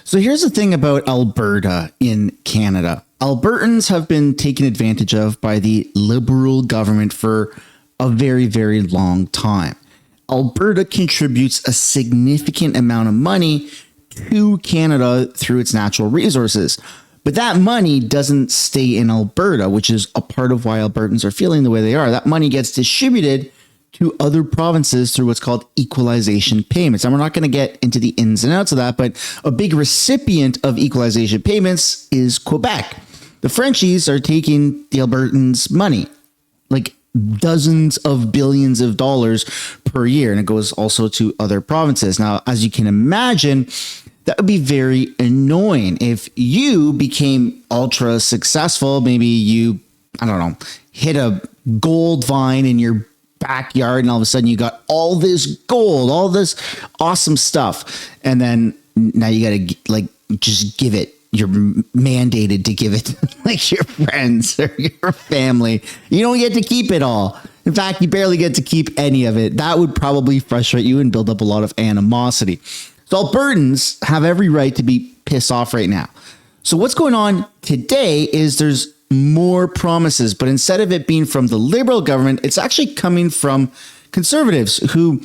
So here's the thing about Alberta in Canada. Albertans have been taken advantage of by the Liberal government for a very, very long time. Alberta contributes a significant amount of money to Canada through its natural resources. But that money doesn't stay in Alberta, which is a part of why Albertans are feeling the way they are. That money gets distributed to other provinces through what's called equalization payments. And we're not going to get into the ins and outs of that, but a big recipient of equalization payments is Quebec. The Frenchies are taking the Albertans' money, like dozens of billions of dollars per year. And it goes also to other provinces. Now, as you can imagine, that would be very annoying if you became ultra successful. Maybe you, I don't know, hit a gold vine in your backyard and all of a sudden you got all this gold, all this awesome stuff. And then now you got to like just give it. You're mandated to give it to like your friends or your family. You don't get to keep it all. In fact, you barely get to keep any of it. That would probably frustrate you and build up a lot of animosity. So Albertans have every right to be pissed off right now. So what's going on today is there's more promises, but instead of it being from the Liberal government, it's actually coming from Conservatives who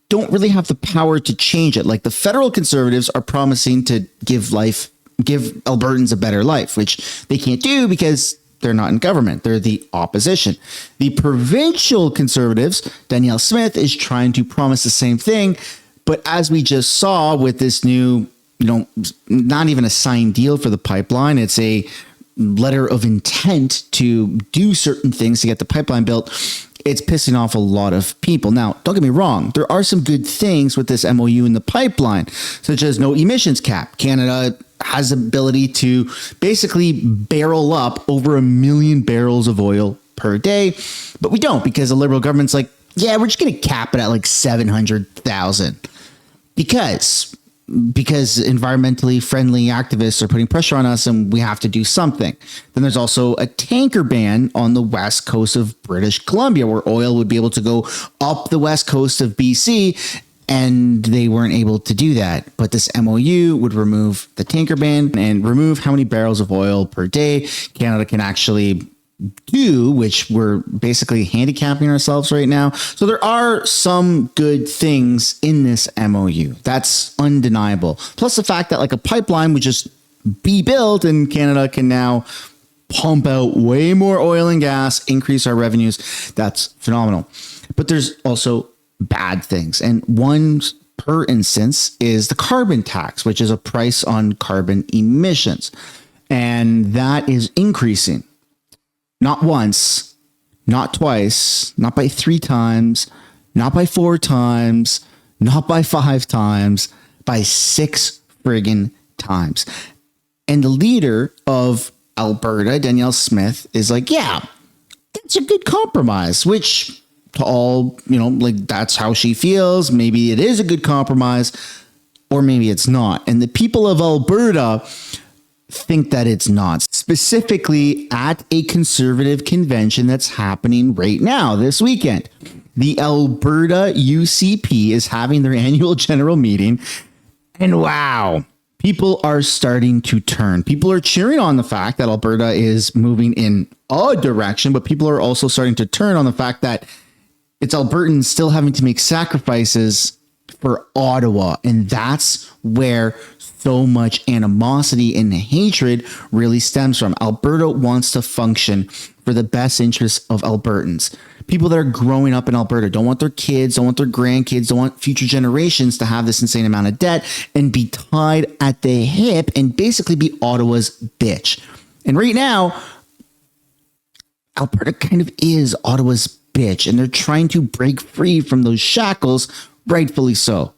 don't really have the power to change it. Like the federal Conservatives are promising to give Albertans a better life, which they can't do because they're not in government. They're the opposition. The provincial Conservatives, Danielle Smith, is trying to promise the same thing. But as we just saw with this new, not even a signed deal for the pipeline, it's a letter of intent to do certain things to get the pipeline built. It's pissing off a lot of people. Now, don't get me wrong. There are some good things with this MOU in the pipeline, such as no emissions cap. Canada has the ability to basically barrel up over 1 million barrels of oil per day, but we don't because the Liberal government's like, yeah, we're just going to cap it at like 700,000 because environmentally friendly activists are putting pressure on us and we have to do something. Then there's also a tanker ban on the west coast of British Columbia where oil would be able to go up the west coast of BC, and they weren't able to do that. But this MOU would remove the tanker ban and remove how many barrels of oil per day Canada can actually do, which we're basically handicapping ourselves right now. So there are some good things in this MOU. That's undeniable. Plus the fact that like a pipeline would just be built and Canada can now pump out way more oil and gas, increase our revenues. That's phenomenal. But there's also bad things. And one, per instance, is the carbon tax, which is a price on carbon emissions. And that is increasing. Not once, not twice, not by 3 times, not by 4 times, not by 5 times, by 6 friggin' times. And the leader of Alberta, Danielle Smith, is like, yeah, that's a good compromise, which to all, like that's how she feels. Maybe it is a good compromise, or maybe it's not. And the people of Alberta think that it's not, specifically at a conservative convention that's happening right now this weekend. The Alberta UCP is having their annual general meeting, and wow, people are starting to turn. People are cheering on the fact that Alberta is moving in a direction, but people are also starting to turn on the fact that it's Albertans still having to make sacrifices for Ottawa, and that's where so much animosity and hatred really stems from. Alberta wants to function for the best interests of Albertans. People that are growing up in Alberta don't want their kids, don't want their grandkids, don't want future generations to have this insane amount of debt and be tied at the hip and basically be Ottawa's bitch. And right now, Alberta kind of is Ottawa's bitch, and they're trying to break free from those shackles, rightfully so.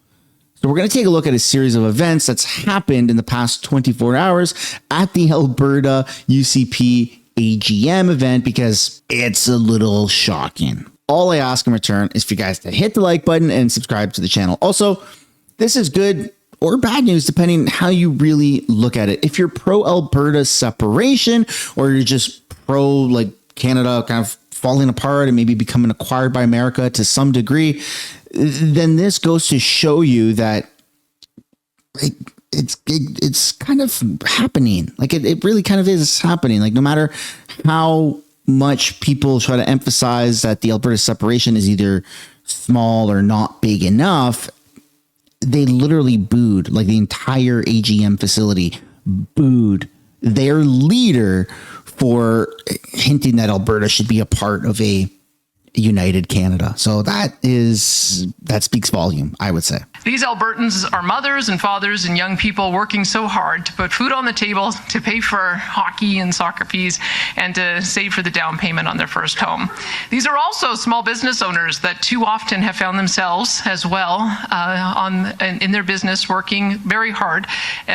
So we're going to take a look at a series of events that's happened in the past 24 hours at the Alberta UCP AGM event because it's a little shocking. All I ask in return is for you guys to hit the like button and subscribe to the channel. Also, this is good or bad news depending how you really look at it. If you're pro Alberta separation or you're just pro like Canada kind of falling apart and maybe becoming acquired by America to some degree, then this goes to show you that it's kind of happening. Like it really kind of is happening. Like no matter how much people try to emphasize that the Alberta separation is either small or not big enough, they literally booed, like the entire AGM facility booed their leader for hinting that Alberta should be a part of a united Canada. So that speaks volume, I would say. These Albertans are mothers and fathers and young people working so hard to put food on the table, to pay for hockey and soccer fees, and to save for the down payment on their first home. These are also small business owners that too often have found themselves as well in their business working very hard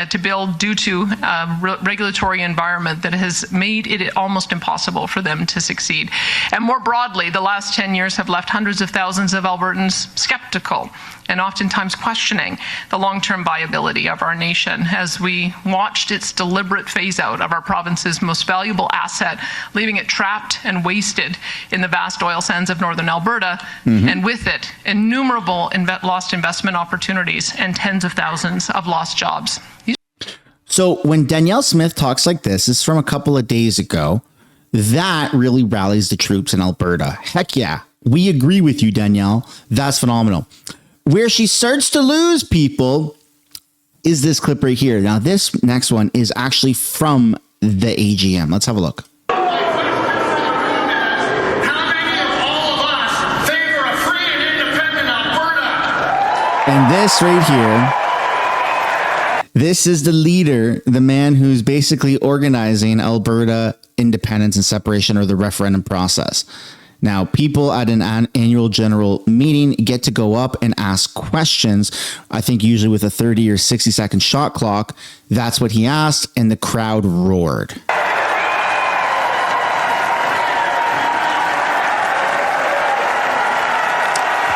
to build due to a regulatory environment that has made it almost impossible for them to succeed. And more broadly, the last 10 years have left hundreds of thousands of Albertans skeptical and oftentimes questioning the long-term viability of our nation as we watched its deliberate phase-out of our province's most valuable asset, leaving it trapped and wasted in the vast oil sands of northern Alberta, and with it, innumerable lost investment opportunities and tens of thousands of lost jobs. So when Danielle Smith talks like this is from a couple of days ago, that really rallies the troops in Alberta. Heck yeah, we agree with you, Danielle. That's phenomenal. Where she starts to lose people is this clip right here. Now, this next one is actually from the AGM. Let's have a look. How many of all of us favor a free and independent Alberta? And this right here, this is the leader, the man who's basically organizing Alberta independence and separation, or the referendum process. Now, people at an annual general meeting get to go up and ask questions, I think usually with a 30 or 60 second shot clock. That's what he asked, and the crowd roared.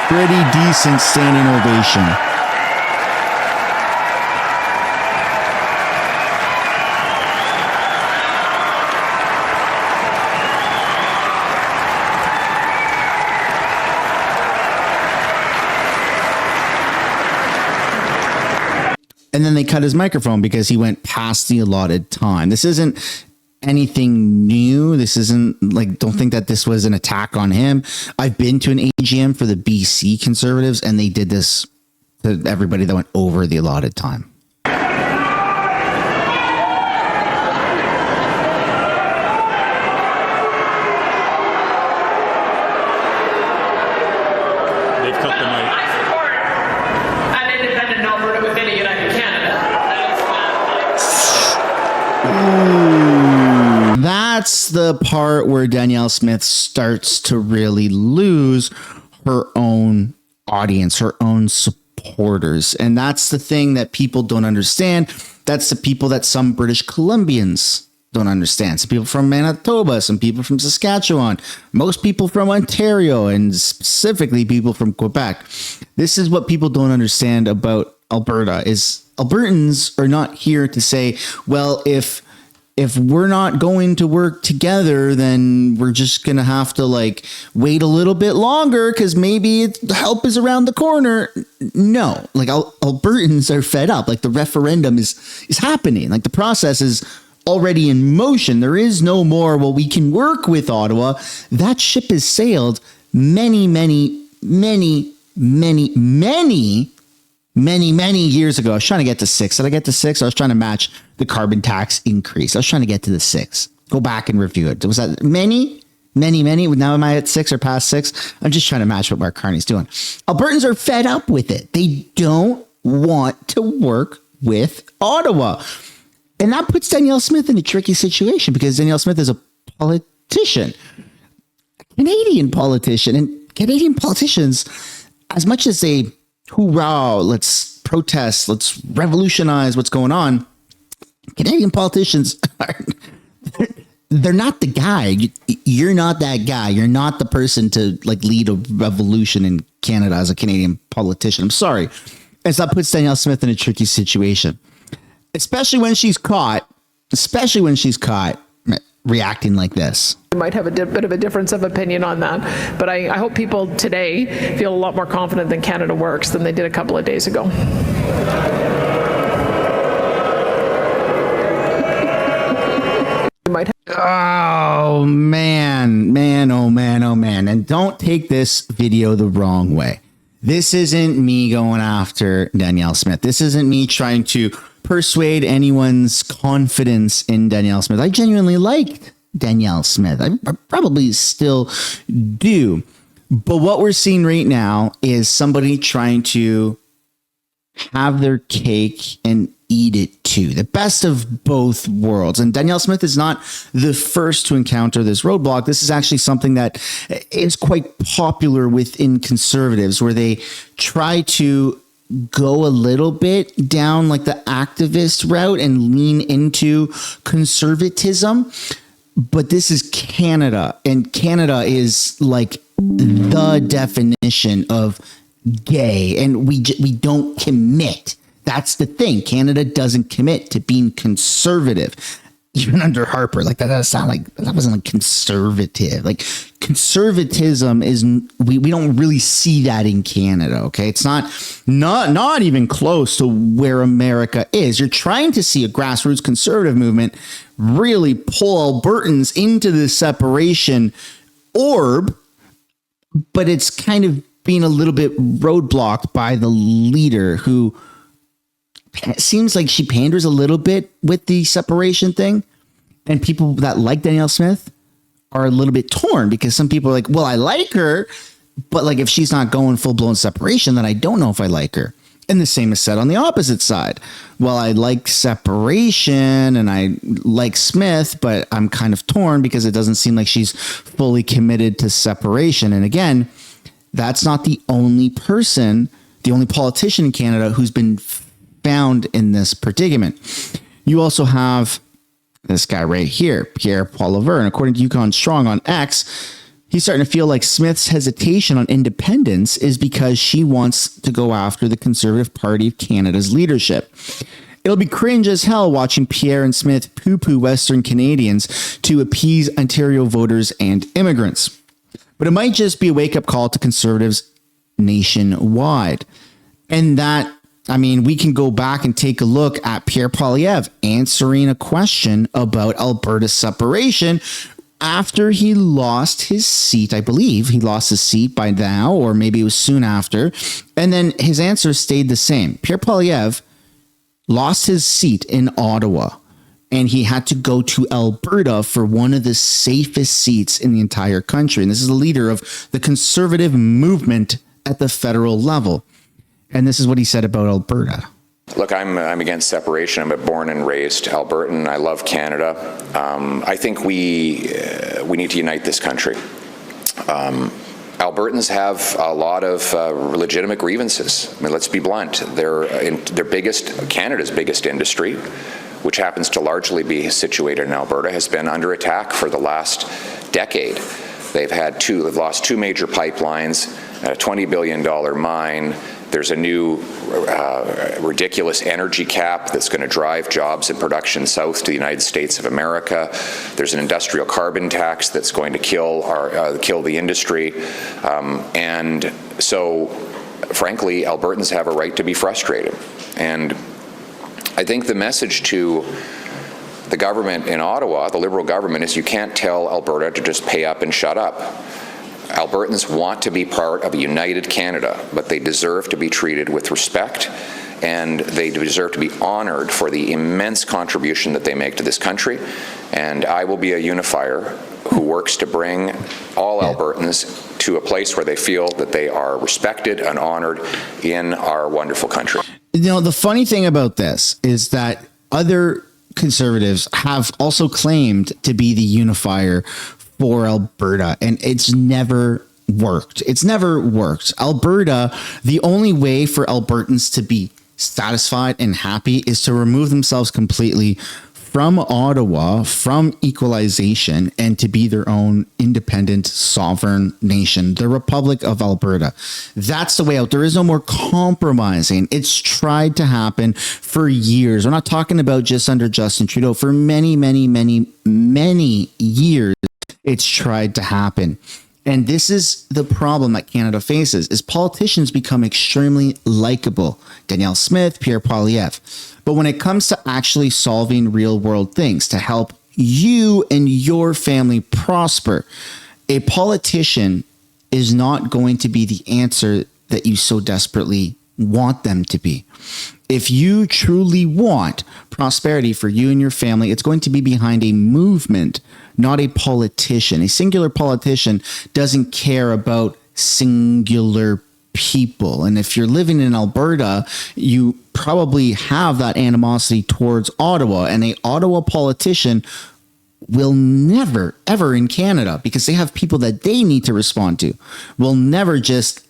Pretty decent standing ovation. And then they cut his microphone because he went past the allotted time. This isn't anything new. This isn't like, don't think that this was an attack on him. I've been to an AGM for the BC Conservatives, and they did this to everybody that went over the allotted time. They've cut the mic. I support an independent Alberta within a united Canada. Ooh, that's the part where Danielle Smith starts to really lose her own audience, her own supporters. And that's the thing that people don't understand. That's the people that some British Columbians don't understand. Some people from Manitoba, some people from Saskatchewan, most people from Ontario, and specifically people from Quebec. This is what people don't understand about Alberta is Albertans are not here to say, well, if we're not going to work together, then we're just going to have to like wait a little bit longer because maybe the help is around the corner. No, like Albertans are fed up. Like the referendum is happening. Like the process is already in motion. There is no more, well, we can work with Ottawa. That ship has sailed many years ago. I was trying to get to 6. Did I get to 6? I was trying to match the carbon tax increase. I was trying to get to the 6. Go back and review it. Was that many? Now am I at 6 or past 6? I'm just trying to match what Mark Carney's doing. Albertans are fed up with it. They don't want to work with Ottawa. And that puts Danielle Smith in a tricky situation because Danielle Smith is a politician, a Canadian politician. And Canadian politicians, as much as they hoorah, let's protest, let's revolutionize what's going on, Canadian politicians they're not the guy. You're not that guy. You're not the person to like lead a revolution in Canada as a Canadian politician. I'm sorry. And so that puts Danielle Smith in a tricky situation. Especially when she's caught reacting like this. We might have a bit of a difference of opinion on that, but I hope people today feel a lot more confident than Canada Works than they did a couple of days ago. Oh man, oh man. And don't take this video the wrong way. This isn't me going after Danielle Smith. This isn't me trying to persuade anyone's confidence in Danielle Smith. I genuinely liked Danielle Smith. I probably still do. But what we're seeing right now is somebody trying to have their cake and eat it too. The best of both worlds. And Danielle Smith is not the first to encounter this roadblock. This is actually something that is quite popular within conservatives, where they try to go a little bit down like the activist route and lean into conservatism. But this is Canada, and Canada is like the definition of gay, and we don't commit. That's the thing. Canada doesn't commit to being conservative. Even under Harper, like that doesn't sound like, that wasn't like conservative. Like conservatism is, we don't really see that in Canada. Okay, it's not even close to where America is. You're trying to see a grassroots conservative movement really pull Albertans into the separation orb, but it's kind of being a little bit roadblocked by the leader, who it seems like she panders a little bit with the separation thing. And people that like Danielle Smith are a little bit torn, because some people are like, well, I like her, but like if she's not going full blown separation, then I don't know if I like her. And the same is said on the opposite side. Well, I like separation and I like Smith, but I'm kind of torn because it doesn't seem like she's fully committed to separation. And again, that's not the only person, the only politician in Canada who's been found in this predicament. You also have this guy right here, Pierre-Paul Laverne. According to Yukon Strong on X, he's starting to feel like Smith's hesitation on independence is because she wants to go after the Conservative Party of Canada's leadership. It'll be cringe as hell watching Pierre and Smith poo-poo Western Canadians to appease Ontario voters and immigrants. But it might just be a wake-up call to Conservatives nationwide. And that, I mean, we can go back and take a look at Pierre Poilievre answering a question about Alberta separation after he lost his seat. I believe he lost his seat by now, or maybe it was soon after. And then his answer stayed the same. Pierre Poilievre lost his seat in Ottawa, and he had to go to Alberta for one of the safest seats in the entire country. And this is the leader of the conservative movement at the federal level. And this is what he said about Alberta. Look, I'm against separation. I'm a born and raised Albertan. I love Canada. I think we need to unite this country. Albertans have a lot of legitimate grievances. I mean, let's be blunt. They're in Canada's biggest industry, which happens to largely be situated in Alberta, has been under attack for the last decade. They've lost two major pipelines, a $20 billion mine. There's a new ridiculous energy cap that's going to drive jobs and production south to the United States of America. There's an industrial carbon tax that's going to kill the industry. And so, frankly, Albertans have a right to be frustrated. And I think the message to the government in Ottawa, the Liberal government, is you can't tell Alberta to just pay up and shut up. Albertans want to be part of a united Canada, but they deserve to be treated with respect, and they deserve to be honored for the immense contribution that they make to this country. And I will be a unifier who works to bring all Albertans to a place where they feel that they are respected and honored in our wonderful country. You know, the funny thing about this is that other conservatives have also claimed to be the unifier for Alberta, and it's never worked. It's never worked. Alberta, the only way for Albertans to be satisfied and happy is to remove themselves completely from Ottawa, from equalization, and to be their own independent sovereign nation, the Republic of Alberta. That's the way out. There is no more compromising. It's tried to happen for years. We're not talking about just under Justin Trudeau. For many, many, many, many years, it's tried to happen. And this is the problem that Canada faces, is politicians become extremely likable. Danielle Smith, Pierre Poilievre. But when it comes to actually solving real world things to help you and your family prosper. A politician is not going to be the answer that you so desperately want them to be. If you truly want prosperity for you and your family, it's going to be behind a movement, not a politician. A singular politician doesn't care about singular people. And if you're living in Alberta, you probably have that animosity towards Ottawa, and a Ottawa politician will never, ever in Canada, because they have people that they need to respond to, will never just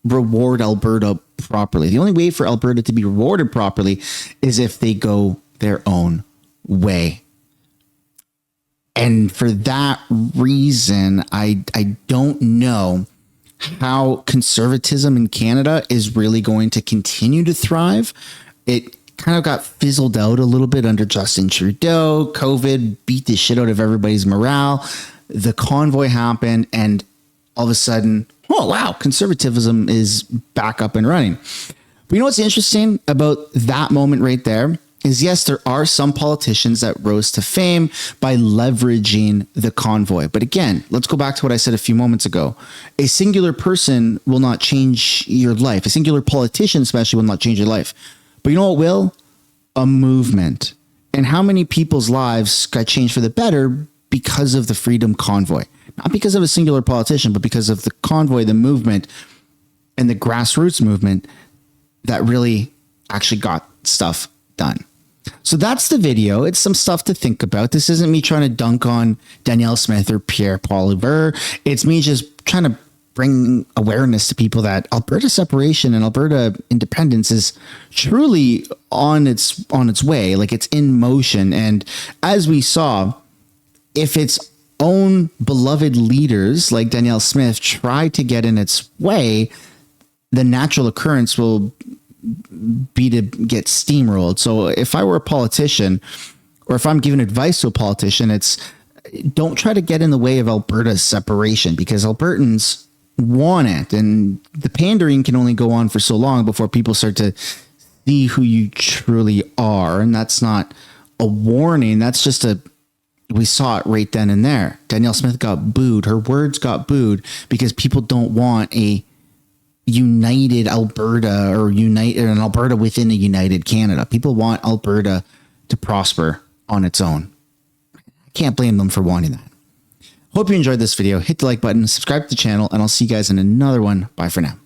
reward Alberta properly. The only way for Alberta to be rewarded properly is if they go their own way. And for that reason, I don't know how conservatism in Canada is really going to continue to thrive. It kind of got fizzled out a little bit under Justin Trudeau. COVID beat the shit out of everybody's morale. The convoy happened, and all of a sudden, oh, wow, conservatism is back up and running. But you know what's interesting about that moment right there is, yes, there are some politicians that rose to fame by leveraging the convoy. But again, let's go back to what I said a few moments ago. A singular person will not change your life. A singular politician especially will not change your life. But you know what will? A movement. And how many people's lives got changed for the better because of the Freedom Convoy? Not because of a singular politician, but because of the convoy, the movement, and the grassroots movement that really actually got stuff done. So that's the video. It's some stuff to think about. This isn't me trying to dunk on Danielle Smith or Pierre Poilievre. It's me just trying to bring awareness to people that Alberta separation and Alberta independence is truly on its way. Like, it's in motion. And as we saw, if its own beloved leaders like Danielle Smith try to get in its way, the natural occurrence will be to get steamrolled. So if I were a politician, or if I'm giving advice to a politician, it's don't try to get in the way of Alberta's separation, because Albertans want it. And the pandering can only go on for so long before people start to see who you truly are. And that's not a warning. That's just we saw it right then and there. Danielle Smith got booed. Her words got booed because people don't want a united Alberta, or an Alberta within a united Canada. People want Alberta to prosper on its own. I can't blame them for wanting that. Hope you enjoyed this video. Hit the like button, subscribe to the channel, and I'll see you guys in another one. Bye for now.